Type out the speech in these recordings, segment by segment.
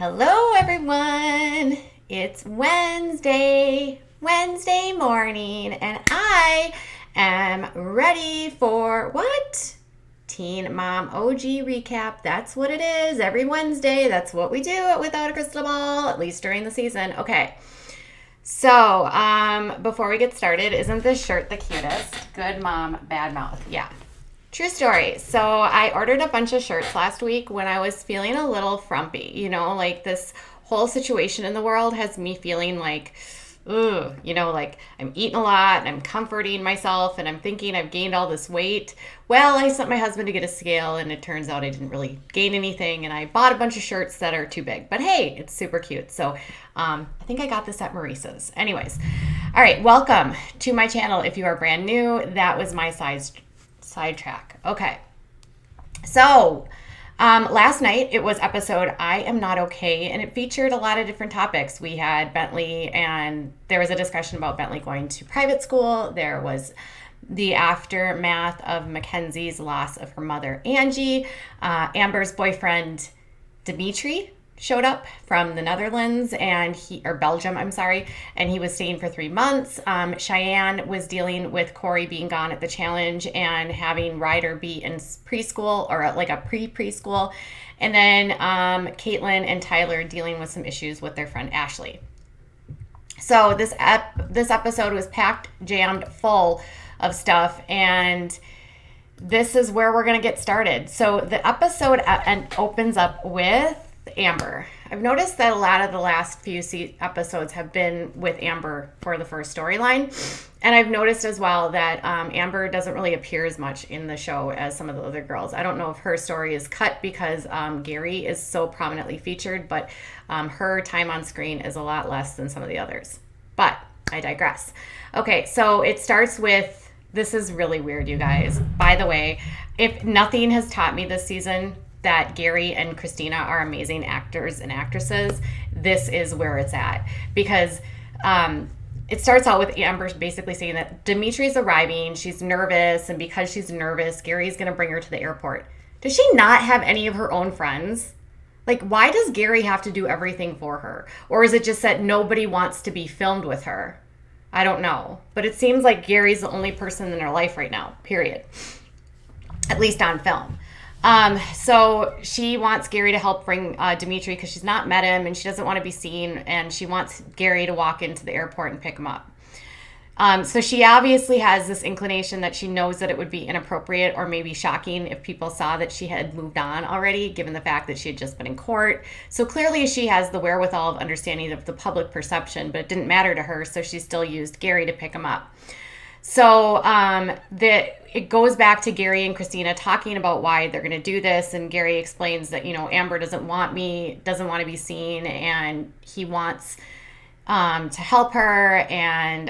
Hello, everyone. It's Wednesday morning, and I am ready for what? Teen Mom OG recap. That's what it is. Every Wednesday, that's what we do at Without a Crystal Ball, at least during the season. Okay. So, before we get started, isn't this shirt the cutest? Good mom, bad mouth. Yeah. True story. So I ordered a bunch of shirts last week when I was feeling a little frumpy. Like this whole situation in the world has me feeling like, ugh, like I'm eating a lot and I'm comforting myself and I'm thinking I've gained all this weight. Well, I sent my husband to get a scale and it turns out I didn't really gain anything, and I bought a bunch of shirts that are too big. But hey, it's super cute. So I think I got this at Maurice's. Anyways, all right, welcome to my channel. If you are brand new, that was my sidetrack. Okay. So, last night it was episode I Am Not Okay, and it featured a lot of different topics. We had Bentley, and there was a discussion about Bentley going to private school. There was the aftermath of Mackenzie's loss of her mother, Angie. Amber's boyfriend, Dimitri, showed up from the Netherlands or Belgium, I'm sorry, and he was staying for 3 months. Cheyenne was dealing with Corey being gone at the challenge and having Ryder be in preschool, or like a preschool. And then Catelynn and Tyler dealing with some issues with their friend Ashley. So this episode was packed, jammed full of stuff, and this is where we're going to get started. So the episode opens up with Amber. I've noticed that a lot of the last few episodes have been with Amber for the first storyline. And I've noticed as well that Amber doesn't really appear as much in the show as some of the other girls. I don't know if her story is cut because Gary is so prominently featured, but her time on screen is a lot less than some of the others. But I digress. Okay, so it starts with, this is really weird, you guys. By the way, if nothing has taught me this season that Gary and Christina are amazing actors and actresses, this is where it's at. Because it starts out with Amber basically saying that Dimitri's arriving, she's nervous, and because she's nervous, Gary's going to bring her to the airport. Does she not have any of her own friends? Like, why does Gary have to do everything for her? Or is it just that nobody wants to be filmed with her? I don't know. But it seems like Gary's the only person in her life right now, period. At least on film. So she wants Gary to help bring Dimitri because she's not met him and she doesn't want to be seen, and she wants Gary to walk into the airport and pick him up. So she obviously has this inclination that she knows that it would be inappropriate or maybe shocking if people saw that she had moved on already, given the fact that she had just been in court. So clearly she has the wherewithal of understanding of the public perception, but it didn't matter to her, so she still used Gary to pick him up. So it goes back to Gary and Christina talking about why they're going to do this, and Gary explains that, Amber doesn't want to be seen, and he wants to help her, and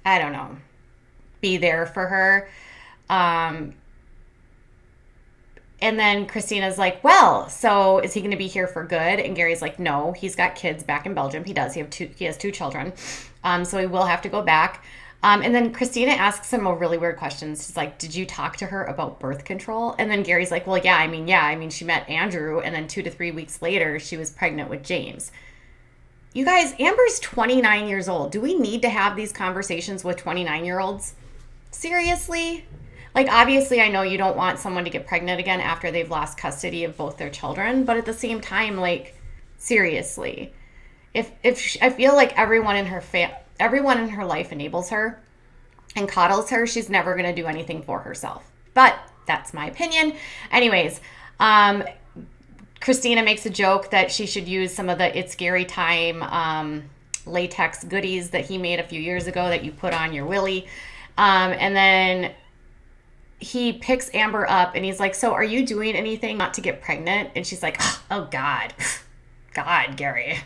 I don't know, be there for her. And then Christina's like, well, so is he going to be here for good? And Gary's like, no, he's got kids back in Belgium. He does. He has 2 children. So he will have to go back. And then Christina asks him a really weird question. She's like, did you talk to her about birth control? And then Gary's like, well, yeah, I mean, she met Andrew, and then 2 to 3 weeks later, she was pregnant with James. You guys, Amber's 29 years old. Do we need to have these conversations with 29-year-olds? Seriously? Like, obviously, I know you don't want someone to get pregnant again after they've lost custody of both their children, but at the same time, like, seriously, if I feel like everyone in her life enables her and coddles her, she's never going to do anything for herself. But that's my opinion. Anyways, Christina makes a joke that she should use some of the It's Gary Time latex goodies that he made a few years ago that you put on your willy. And then he picks Amber up and he's like, so are you doing anything not to get pregnant? And she's like, oh God, Gary.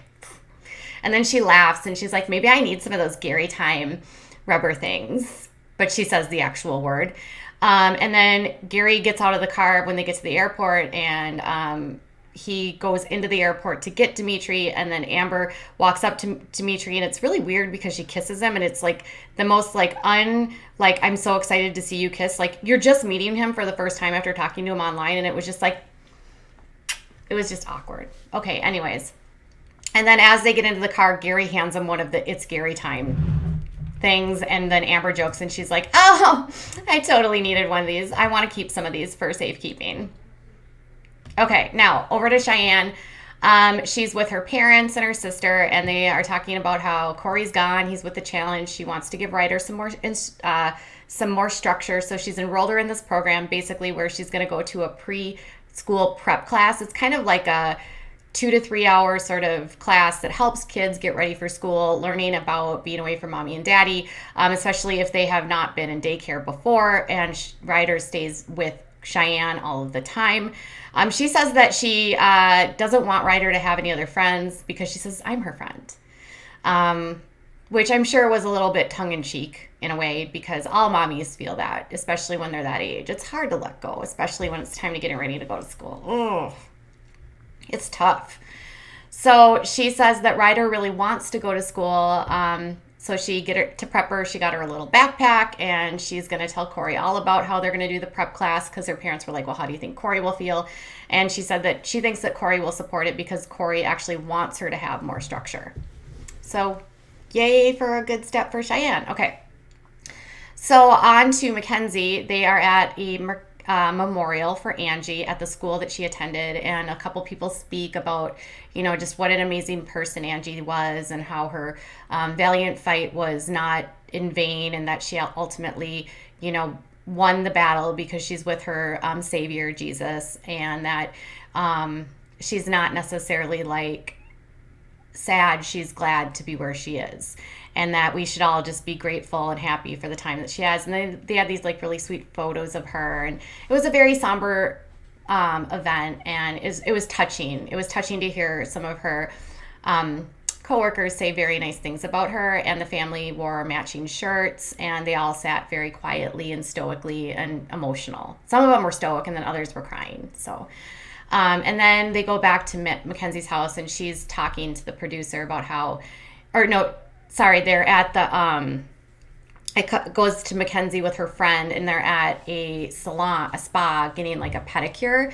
And then she laughs and she's like, maybe I need some of those Gary Time rubber things. But she says the actual word. And then Gary gets out of the car when they get to the airport, and he goes into the airport to get Dimitri, and then Amber walks up to Dimitri, and it's really weird because she kisses him, and it's like the most I'm so excited to see you kiss. Like, you're just meeting him for the first time after talking to him online, and it was just like, It was just awkward. Okay, anyways. And then as they get into the car, Gary hands him one of the It's Gary Time things. And then Amber jokes and she's like, oh, I totally needed one of these. I want to keep some of these for safekeeping. Okay, now over to Cheyenne. She's with her parents and her sister, and they are talking about how Corey's gone. He's with the challenge. She wants to give Ryder some more structure. So she's enrolled her in this program, basically where she's going to go to a preschool prep class. It's kind of like a 2 to 3 hour sort of class that helps kids get ready for school, learning about being away from mommy and daddy, especially if they have not been in daycare before. And Ryder stays with Cheyenne all of the time. She says that she doesn't want Ryder to have any other friends because she says, I'm her friend. Which I'm sure was a little bit tongue-in-cheek in a way, because all mommies feel that, especially when they're that age. It's hard to let go, especially when it's time to get ready to go to school. Ugh. It's tough. So she says that Ryder really wants to go to school. So to prep her, she got her a little backpack, and she's going to tell Corey all about how they're going to do the prep class, because her parents were like, well, how do you think Corey will feel? And she said that she thinks that Corey will support it because Corey actually wants her to have more structure. So yay for a good step for Cheyenne. Okay. So on to Mackenzie. They are at a memorial for Angie at the school that she attended, and a couple people speak about, just what an amazing person Angie was, and how her valiant fight was not in vain, and that she ultimately, won the battle because she's with her Savior, Jesus, and that she's not necessarily like sad. She's glad to be where she is, and that we should all just be grateful and happy for the time that she has. And they had these like really sweet photos of her, and it was a very somber event, and it was touching. It was touching to hear some of her coworkers say very nice things about her, and the family wore matching shirts, and they all sat very quietly and stoically and emotional. Some of them were stoic, and then others were crying. So and then they go back to Mackenzie's house, and she's talking to the producer about they're at the, it goes to Mackenzie with her friend, and they're at a spa, getting like a pedicure.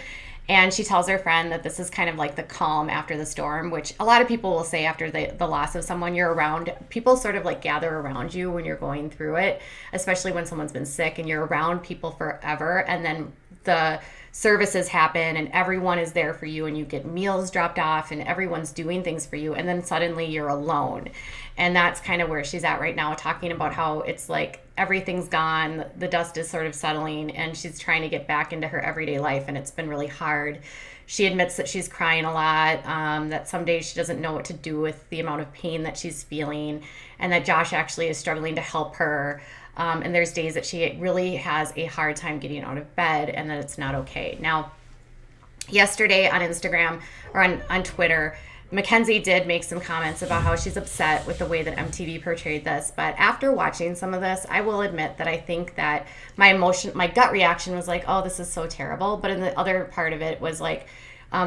And she tells her friend that this is kind of like the calm after the storm, which a lot of people will say after the loss of someone you're around. People sort of like gather around you when you're going through it, especially when someone's been sick and you're around people forever. And then the services happen and everyone is there for you, and you get meals dropped off and everyone's doing things for you, and then suddenly you're alone. And that's kind of where she's at right now, talking about how it's like everything's gone, the dust is sort of settling, and she's trying to get back into her everyday life, and it's been really hard. She admits that she's crying a lot, that some days she doesn't know what to do with the amount of pain that she's feeling, and that Josh actually is struggling to help her. And there's days that she really has a hard time getting out of bed, and that it's not okay. Now, yesterday on Instagram or on Twitter, Mackenzie did make some comments about how she's upset with the way that MTV portrayed this. But after watching some of this, I will admit that I think that my gut reaction was like, oh, this is so terrible. But in the other part of it was like,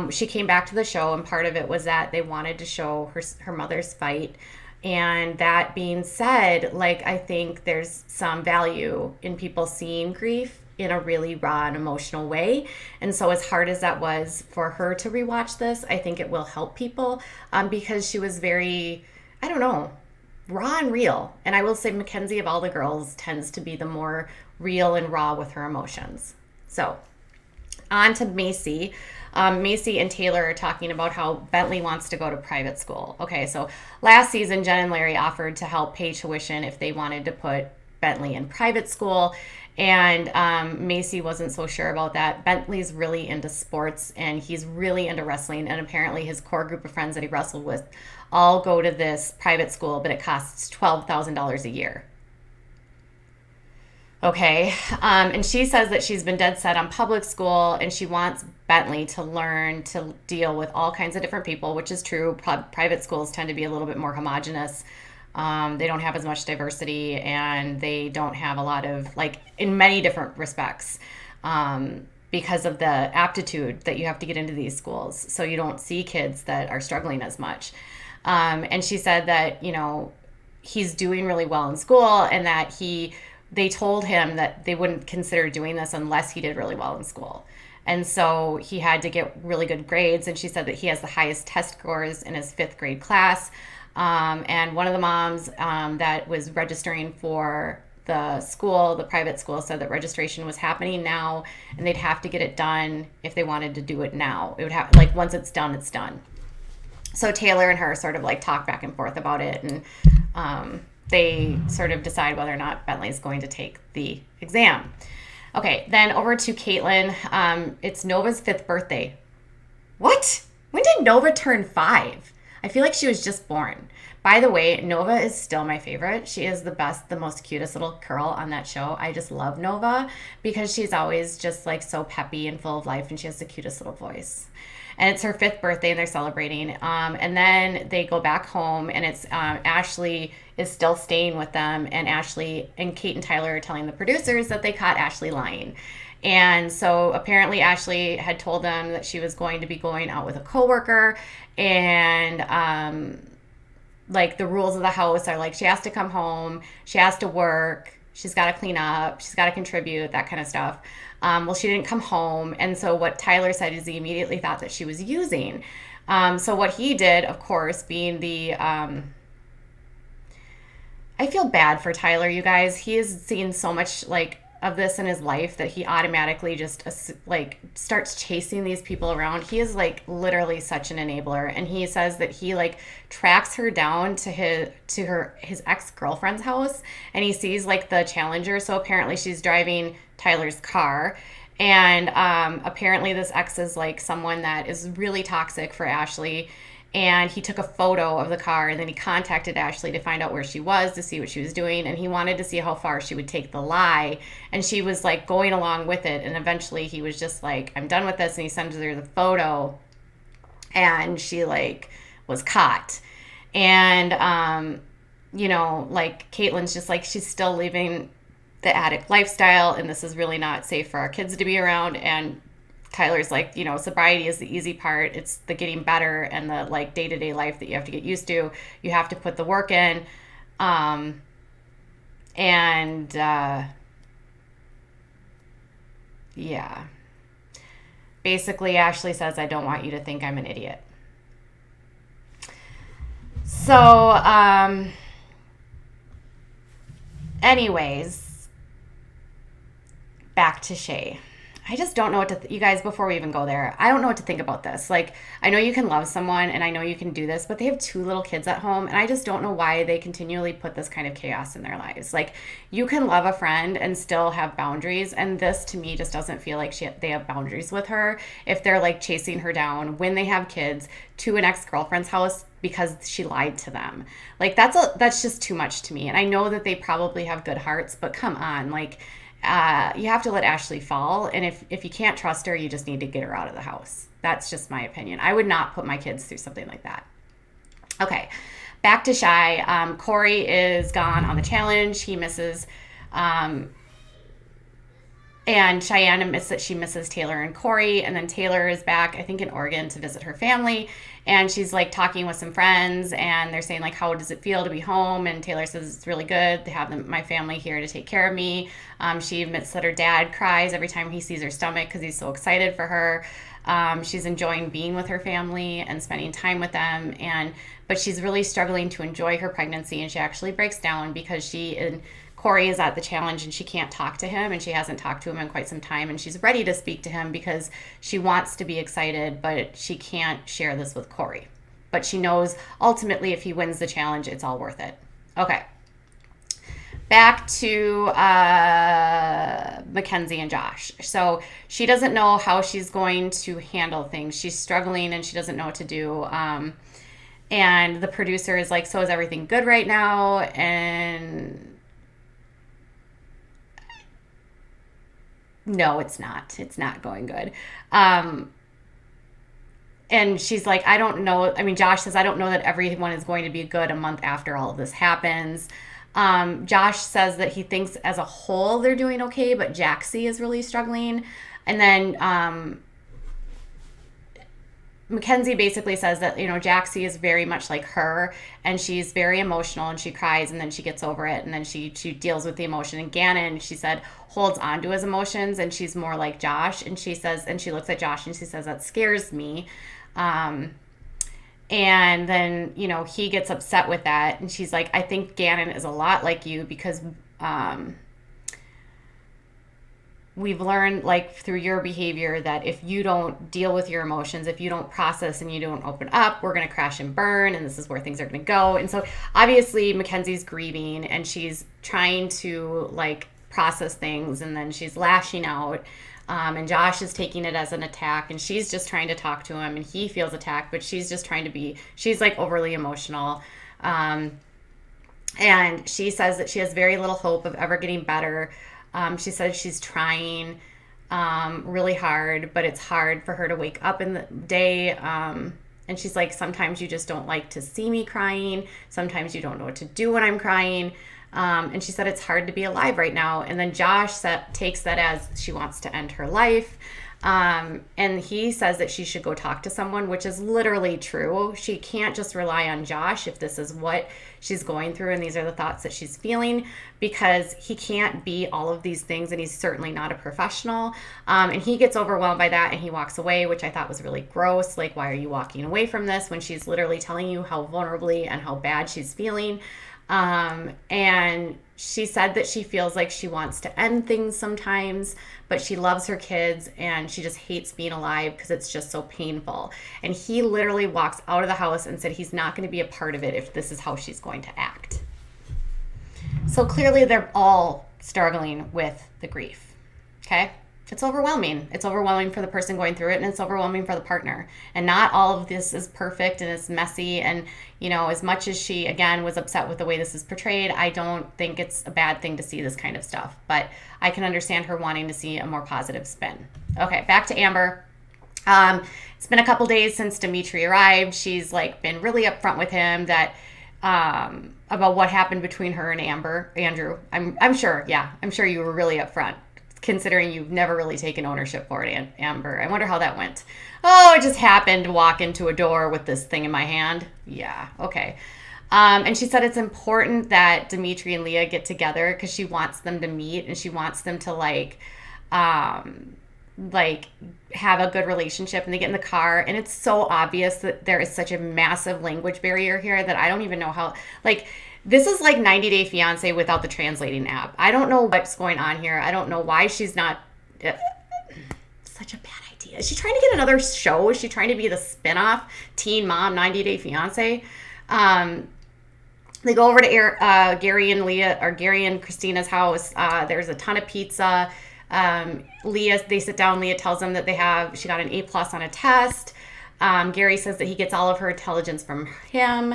she came back to the show, and part of it was that they wanted to show her mother's fight. And that being said, like, I think there's some value in people seeing grief in a really raw and emotional way. And so as hard as that was for her to rewatch this, I think it will help people because she was very, I don't know, raw and real. And I will say Mackenzie, of all the girls, tends to be the more real and raw with her emotions. So on to Maci. Maci and Taylor are talking about how Bentley wants to go to private school. Okay, so last season, Jen and Larry offered to help pay tuition if they wanted to put Bentley in private school. And Maci wasn't so sure about that. Bentley's really into sports, and he's really into wrestling. And apparently his core group of friends that he wrestled with all go to this private school, but it costs $12,000 a year. Okay, and she says that she's been dead set on public school, and she wants Bentley to learn to deal with all kinds of different people, which is true. Private schools tend to be a little bit more homogenous. They don't have as much diversity, and they don't have a lot of, like, in many different respects, because of the aptitude that you have to get into these schools. So you don't see kids that are struggling as much. And she said that, he's doing really well in school, and that they told him that they wouldn't consider doing this unless he did really well in school. And so he had to get really good grades. And she said that he has the highest test scores in his 5th grade class. And one of the moms that was registering for the school, the private school, said that registration was happening now and they'd have to get it done if they wanted to do it now. It would have, like, once it's done, it's done. So Taylor and her sort of like talk back and forth about it, and they sort of decide whether or not Bentley's going to take the exam. Okay, then over to Catelynn. It's Nova's 5th birthday. What? When did Nova turn 5? I feel like she was just born. By the way, Nova is still my favorite. She is the best, the most cutest little girl on that show. I just love Nova because she's always just like so peppy and full of life, and she has the cutest little voice. And it's her 5th birthday and they're celebrating. And then they go back home, and it's Ashley is still staying with them, and Ashley and Kate and Tyler are telling the producers that they caught Ashley lying. And so apparently Ashley had told them that she was going to be going out with a coworker, and like the rules of the house are like she has to come home, she has to work, she's got to clean up, she's got to contribute, that kind of stuff. Well, she didn't come home, and so what Tyler said is he immediately thought that she was using. So what he did, of course, being the I feel bad for Tyler, you guys. He has seen so much like of this in his life that he automatically just like starts chasing these people around. He is like literally such an enabler, and he says that he like tracks her down to his ex-girlfriend's house, and he sees like the Challenger. So apparently she's driving Tyler's car, and apparently this ex is like someone that is really toxic for Ashley. And he took a photo of the car, and then he contacted Ashley to find out where she was, to see what she was doing, and he wanted to see how far she would take the lie. And she was like going along with it, and eventually he was just like, I'm done with this, and he sends her the photo, and she like was caught. And you know, like Catelynn's just like, she's still living the addict lifestyle, and this is really not safe for our kids to be around. And Tyler's like, you know, sobriety is the easy part. It's the getting better and the like day-to-day life that you have to get used to. You have to put the work in. Yeah. Basically, Ashley says, I don't want you to think I'm an idiot. So, anyways, back to Shay. I just don't know what to, you guys, before we even go there, I don't know what to think about this. Like, I know you can love someone and I know you can do this, but they have 2 little kids at home, and I just don't know why they continually put this kind of chaos in their lives. Like, you can love a friend and still have boundaries, and this to me just doesn't feel like they have boundaries with her if they're like chasing her down when they have kids to an ex-girlfriend's house because she lied to them. Like, that's just too much to me. And I know that they probably have good hearts, but come on, like, you have to let Ashley fall, and if you can't trust her, you just need to get her out of the house. That's just my opinion. I would not put my kids through something like that. Okay, back to Shy. Corey is gone on the challenge. He misses, and Cheyenne admits that she misses Taylor and Corey, and then Taylor is back, I think, in Oregon to visit her family, and she's like talking with some friends, and they're saying like, how does it feel to be home? And Taylor says it's really good. They have my family here to take care of me. She admits that her dad cries every time he sees her stomach because he's so excited for her. She's enjoying being with her family and spending time with them, but she's really struggling to enjoy her pregnancy, and she actually breaks down because she and Corey is at the challenge and she can't talk to him, and she hasn't talked to him in quite some time, and she's ready to speak to him because she wants to be excited, but she can't share this with Corey. But she knows ultimately if he wins the challenge, it's all worth it. Okay. Back to Mackenzie and Josh. So she doesn't know how she's going to handle things. She's struggling and she doesn't know what to do. And the producer is like, so is everything good right now? And no, it's not. It's not going good. And she's like, I don't know. I mean, Josh says, I don't know that everyone is going to be good a month after all of this happens. Josh says that he thinks as a whole they're doing okay, but Jaxie is really struggling. And then Mackenzie basically says that, Jaxie is very much like her, and she's very emotional, and she cries, and then she gets over it, and then she deals with the emotion. And Gannon, she said, holds on to his emotions, and she's more like Josh. And she says, and she looks at Josh, and she says, that scares me. And then, he gets upset with that, and she's like, I think Gannon is a lot like you, because we've learned, like, through your behavior, that if you don't deal with your emotions, if you don't process and you don't open up, we're going to crash and burn, and this is where things are going to go. And so obviously Mackenzie's grieving, and she's trying to, like, process things, and then she's lashing out, and Josh is taking it as an attack, and she's just trying to talk to him, and he feels attacked, but she's just trying to be, she's like overly emotional. And she says that she has very little hope of ever getting better. She says she's trying really hard, but it's hard for her to wake up in the day. And she's like, sometimes you just don't like to see me crying. Sometimes you don't know what to do when I'm crying. And she said it's hard to be alive right now. And then Josh takes that as she wants to end her life. And he says that she should go talk to someone, which is literally true. She can't just rely on Josh if this is what she's going through and these are the thoughts that she's feeling, because he can't be all of these things, and he's certainly not a professional. And he gets overwhelmed by that, and he walks away, which I thought was really gross. Like, why are you walking away from this when she's literally telling you how vulnerably and how bad she's feeling? And she said that she feels like she wants to end things sometimes, but she loves her kids, and she just hates being alive because it's just so painful. And he literally walks out of the house and said he's not going to be a part of it if this is how she's going to act. So clearly they're all struggling with the grief. Okay? It's overwhelming. It's overwhelming for the person going through it, and it's overwhelming for the partner. And not all of this is perfect, and it's messy. And, as much as she, again, was upset with the way this is portrayed, I don't think it's a bad thing to see this kind of stuff. But I can understand her wanting to see a more positive spin. Okay, back to Amber. It's been a couple days since Dimitri arrived. She's, been really upfront with him that about what happened between her and Andrew. I'm sure you were really upfront, considering you've never really taken ownership for it, Amber. I wonder how that went. Oh, it just happened to walk into a door with this thing in my hand. Yeah, okay. And she said it's important that Dimitri and Leah get together because she wants them to meet, and she wants them to have a good relationship. And they get in the car, and it's so obvious that there is such a massive language barrier here that I don't even know how, this is like 90 Day Fiancé without the translating app. I don't know what's going on here. I don't know why she's not... such a bad idea. Is she trying to get another show? Is she trying to be the spinoff Teen Mom 90 Day Fiancé? They go over to Gary and Christina's house. There's a ton of pizza. They sit down. Leah tells them that she got an A+ on a test. Gary says that he gets all of her intelligence from him,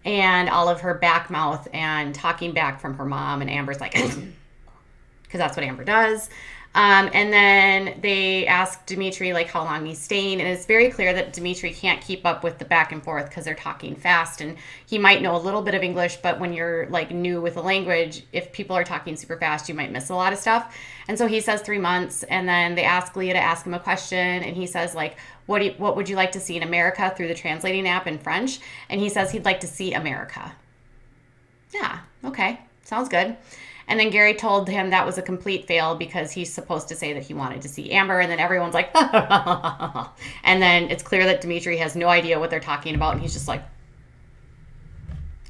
and all of her back mouth and talking back from her mom. And Amber's like, because that's what Amber does. And then they ask Dimitri, how long he's staying. And it's very clear that Dimitri can't keep up with the back and forth because they're talking fast. And he might know a little bit of English, but when you're, new with the language, if people are talking super fast, you might miss a lot of stuff. And so he says 3 months. And then they ask Leah to ask him a question. And he says, what would you like to see in America through the translating app in French? And he says he'd like to see America. Yeah, okay. Sounds good. And then Gary told him that was a complete fail because he's supposed to say that he wanted to see Amber. And then everyone's like, and then it's clear that Dimitri has no idea what they're talking about. And he's just like,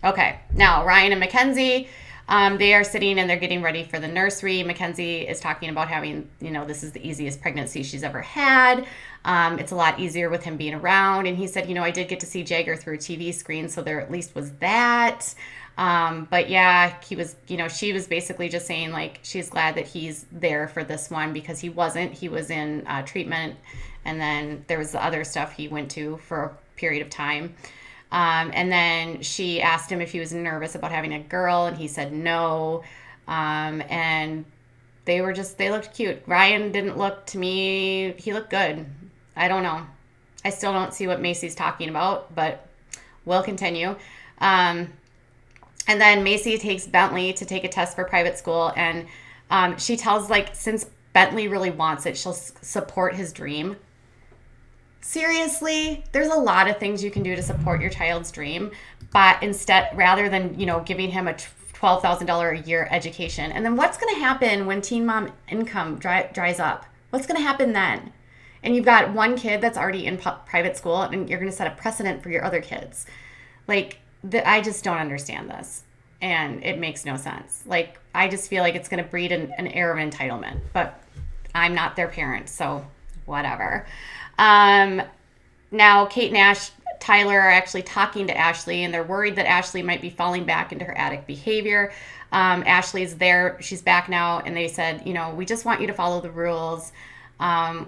okay. Now, Ryan and Mackenzie, they are sitting and they're getting ready for the nursery. Mackenzie is talking about having, this is the easiest pregnancy she's ever had. It's a lot easier with him being around. And he said, I did get to see Jagger through a TV screen, so there at least was that. But yeah, he was, she was basically just saying she's glad that he's there for this one because he wasn't. He was in treatment, and then there was the other stuff he went to for a period of time. And then she asked him if he was nervous about having a girl, and he said no. And they looked cute. Ryan didn't look, to me, he looked good. I don't know. I still don't see what Maci's talking about, but we'll continue. And then Maci takes Bentley to take a test for private school, and she tells, since Bentley really wants it, she'll support his dream. seriously, there's a lot of things you can do to support your child's dream, but instead, rather than, giving him a $12,000 a year education. And then what's going to happen when teen mom income dries up? What's going to happen then? And you've got one kid that's already in private school, and you're going to set a precedent for your other kids. I just don't understand this. And it makes no sense. I just feel like it's going to breed an air of entitlement. But I'm not their parent, so whatever. Now, Kate and Tyler are actually talking to Ashley, and they're worried that Ashley might be falling back into her addict behavior. Ashley's there. She's back now, and they said, we just want you to follow the rules.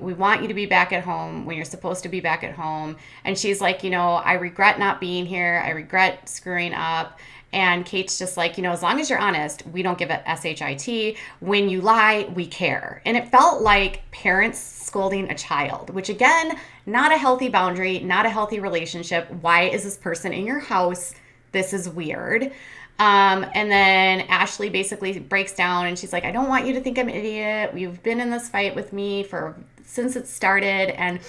We want you to be back at home when you're supposed to be back at home. And she's like, I regret not being here. I regret screwing up. And Kate's just like, as long as you're honest, we don't give it SHIT. When you lie, we care. And it felt like parents scolding a child, which again, not a healthy boundary, not a healthy relationship. Why is this person in your house? This is weird. And then Ashley basically breaks down and she's like, I don't want you to think I'm an idiot. We've been in this fight with me since it started. And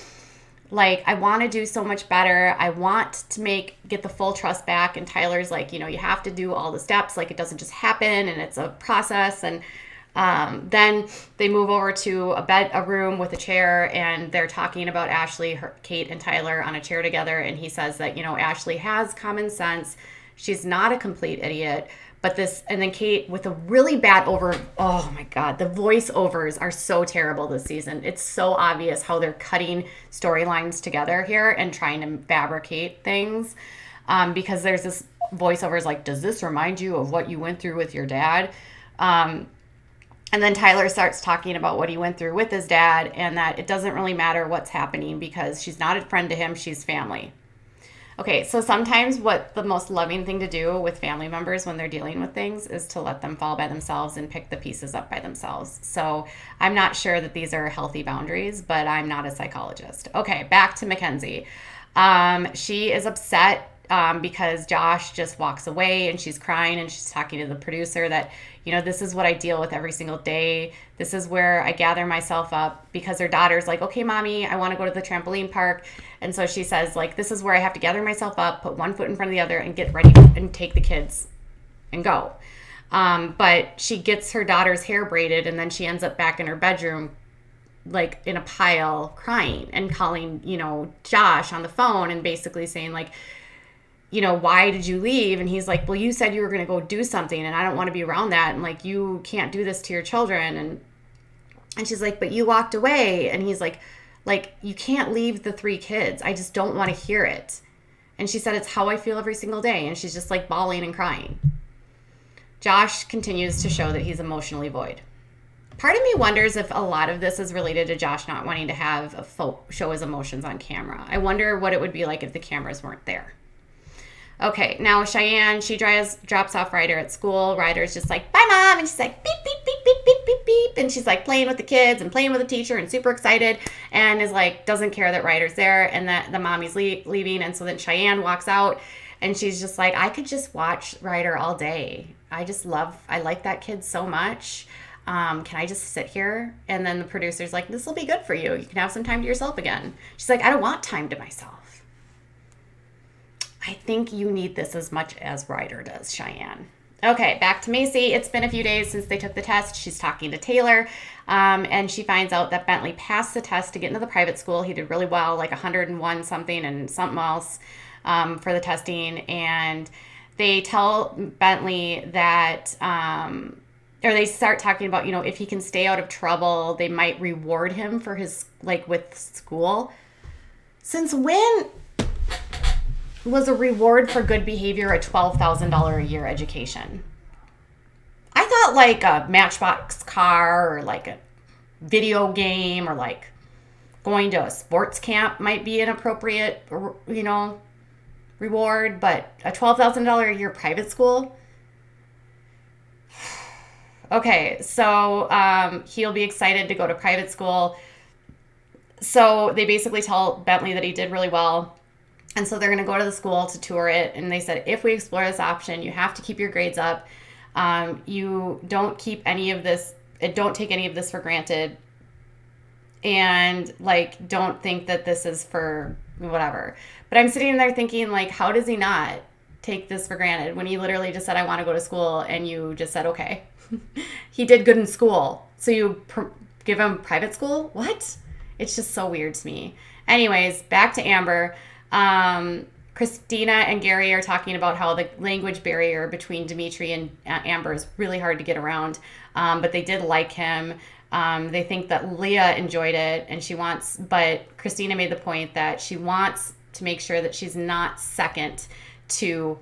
I want to do so much better. I want to get the full trust back. And Tyler's like, you have to do all the steps. It doesn't just happen, and it's a process. And then they move over to a room with a chair, and they're talking about Ashley, Kate, and Tyler on a chair together. And he says that, Ashley has common sense. She's not a complete idiot. And then Kate with a really bad oh my God, the voiceovers are so terrible this season. It's so obvious how they're cutting storylines together here and trying to fabricate things. Because there's this voiceovers like, does this remind you of what you went through with your dad? And then Tyler starts talking about what he went through with his dad, and that it doesn't really matter what's happening because she's not a friend to him, she's family. Okay, so sometimes what the most loving thing to do with family members when they're dealing with things is to let them fall by themselves and pick the pieces up by themselves. So I'm not sure that these are healthy boundaries, but I'm not a psychologist. Okay, back to Mackenzie. She is upset because Josh just walks away, and she's crying, and she's talking to the producer that, this is what I deal with every single day. This is where I gather myself up, because her daughter's like, okay, mommy, I want to go to the trampoline park. And so she says, this is where I have to gather myself up, put one foot in front of the other, and get ready and take the kids and go. But she gets her daughter's hair braided, and then she ends up back in her bedroom, in a pile, crying and calling, Josh on the phone and basically saying, why did you leave? And he's like, well, you said you were going to go do something, and I don't want to be around that. And you can't do this to your children. And she's like, but you walked away. And he's like, you can't leave the 3 kids. I just don't want to hear it. And she said, it's how I feel every single day. And she's just bawling and crying. Josh continues to show that he's emotionally void. Part of me wonders if a lot of this is related to Josh not wanting to show his emotions on camera. I wonder what it would be like if the cameras weren't there. Okay, now Cheyenne, she drops off Ryder at school. Ryder's just like, bye, Mom. And she's like, beep, beep, beep, beep, beep, beep, beep. And she's playing with the kids and playing with the teacher and super excited, and is doesn't care that Ryder's there and that the mommy's leaving. And so then Cheyenne walks out, and she's just like, I could just watch Ryder all day. I like that kid so much. Can I just sit here? And then the producer's like, this will be good for you. You can have some time to yourself again. She's like, I don't want time to myself. I think you need this as much as Ryder does, Cheyenne. Okay, back to Maci. It's been a few days since they took the test. She's talking to Taylor, and she finds out that Bentley passed the test to get into the private school. He did really well, 101 something and something else for the testing. And they tell Bentley that, or they start talking about, if he can stay out of trouble, they might reward him for his, with school. Since when was a reward for good behavior a $12,000 a year education? I thought a Matchbox car, or a video game, or going to a sports camp might be an appropriate, reward, but a $12,000 a year private school? Okay, so he'll be excited to go to private school. So they basically tell Bentley that he did really well. And so they're going to go to the school to tour it. And they said, if we explore this option, you have to keep your grades up. You don't keep any of this, don't take any of this for granted. And like, don't think that this is for whatever. But I'm sitting there thinking, like, how does he not take this for granted when he literally just said, I want to go to school, and you just said, okay. He did good in school, so you give him private school? What? It's just so weird to me. Anyways, back to Amber. Christina and Gary are talking about how the language barrier between Dimitri and Amber is really hard to get around, but they did like him. They think that Leah enjoyed it, and but Christina made the point that she wants to make sure that she's not second to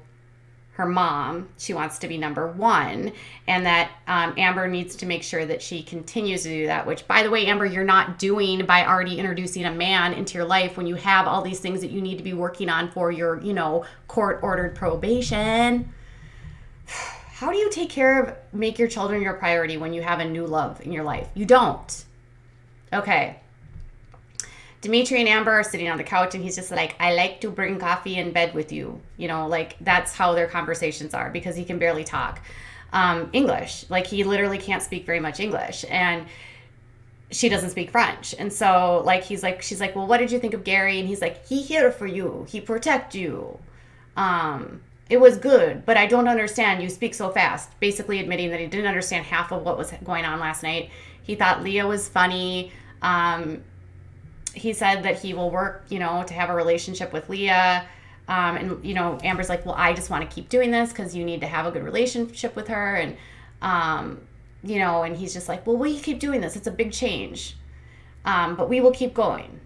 her mom. She wants to be number one, and that Amber needs to make sure that she continues to do that, which, by the way, Amber, you're not doing by already introducing a man into your life when you have all these things that you need to be working on for your, court-ordered probation. How do you make your children your priority when you have a new love in your life? You don't. Okay. Dimitri and Amber are sitting on the couch, and he's just like, I like to bring coffee in bed with you. Like, that's how their conversations are, because he can barely talk English. Like, he literally can't speak very much English, and she doesn't speak French. And so, like, she's like, well, what did you think of Gary? And he's like, he here for you. He protect you. It was good, but I don't understand. You speak so fast. Basically admitting that he didn't understand half of what was going on last night. He thought Leah was funny. He said that he will work, to have a relationship with Leah. And Amber's like, well, I just want to keep doing this because you need to have a good relationship with her. And, and he's just like, well, we keep doing this. It's a big change. But we will keep going.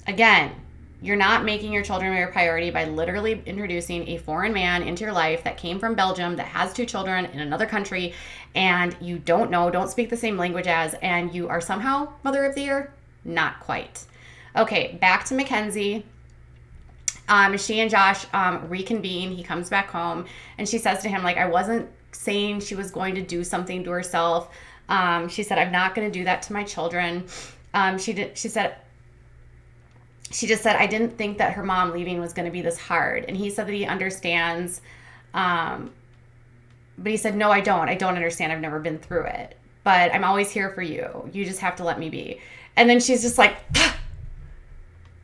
Again, you're not making your children your priority by literally introducing a foreign man into your life that came from Belgium, that has 2 children in another country, and you don't speak the same language as, and you are somehow Mother of the Year. Not quite. Okay, back to Mackenzie. She and Josh reconvene. He comes back home, and she says to him, like, I wasn't saying she was going to do something to herself. She said, I'm not going to do that to my children. She just said, I didn't think that her mom leaving was going to be this hard. And he said that he understands. But he said, no, I don't. I don't understand. I've never been through it. But I'm always here for you. You just have to let me be. And then she's just like,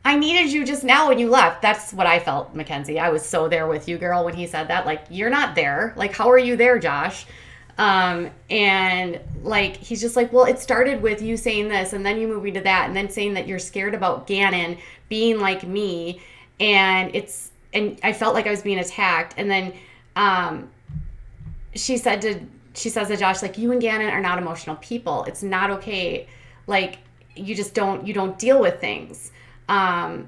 I needed you just now when you left. That's what I felt, Mackenzie. I was so there with you, girl, when he said that. Like, you're not there. Like, how are you there, Josh? And like, he's just like, well, it started with you saying this, and then you moving to that, and then saying that you're scared about Gannon being like me. And I felt like I was being attacked. And then, she says to Josh, like, you and Gannon are not emotional people. It's not okay. Like, you don't deal with things. And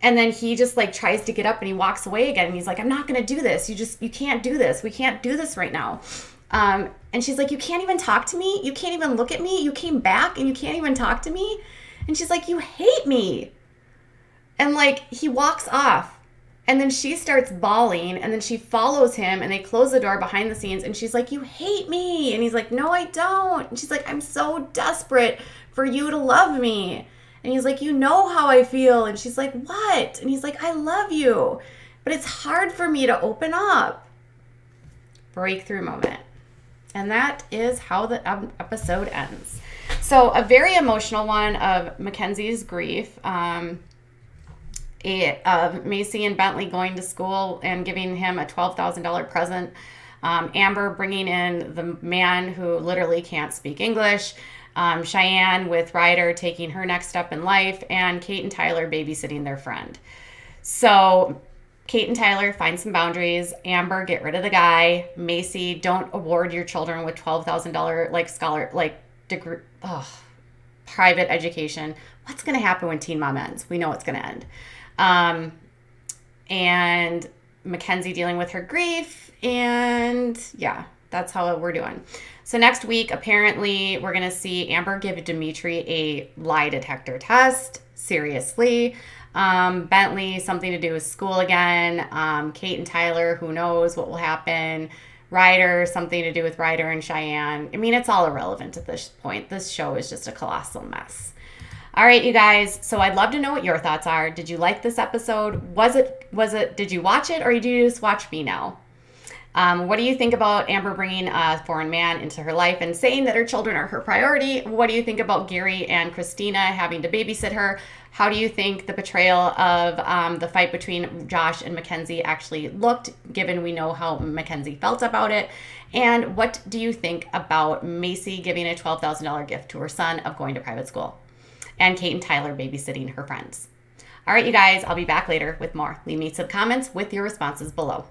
then he just like tries to get up and he walks away again. And he's like, I'm not going to do this. You can't do this. We can't do this right now. And she's like, you can't even talk to me. You can't even look at me. You came back and you can't even talk to me. And she's like, you hate me. And like, he walks off. And then she starts bawling, and then she follows him, and they close the door behind the scenes, and she's like, you hate me. And he's like, no, I don't. And she's like, I'm so desperate for you to love me. And he's like, you know how I feel. And she's like, what? And he's like, I love you, but it's hard for me to open up. Breakthrough moment. And that is how the episode ends. So a very emotional one of Mackenzie's grief. Maci and Bentley going to school and giving him a $12,000 present. Amber bringing in the man who literally can't speak English. Cheyenne with Ryder taking her next step in life. And Kate and Tyler babysitting their friend. So Kate and Tyler, find some boundaries. Amber, get rid of the guy. Maci, don't award your children with $12,000 degree, private education. What's going to happen when Teen Mom ends? We know it's going to end. And Mackenzie dealing with her grief, and yeah, that's how we're doing. So next week, apparently, we're going to see Amber give Dimitri a lie detector test. Seriously. Bentley, something to do with school again. Kate and Tyler, who knows what will happen. Ryder, something to do with Ryder and Cheyenne. I mean, it's all irrelevant at this point. This show is just a colossal mess. All right, you guys. So I'd love to know what your thoughts are. Did you like this episode? Did you watch it, or did you just watch me now? What do you think about Amber bringing a foreign man into her life and saying that her children are her priority? What do you think about Gary and Christina having to babysit her? How do you think the portrayal of the fight between Josh and Mackenzie actually looked, given we know how Mackenzie felt about it? And what do you think about Maci giving a $12,000 gift to her son of going to private school? And Kate and Tyler babysitting her friends. All right, you guys, I'll be back later with more. Leave me some comments with your responses below.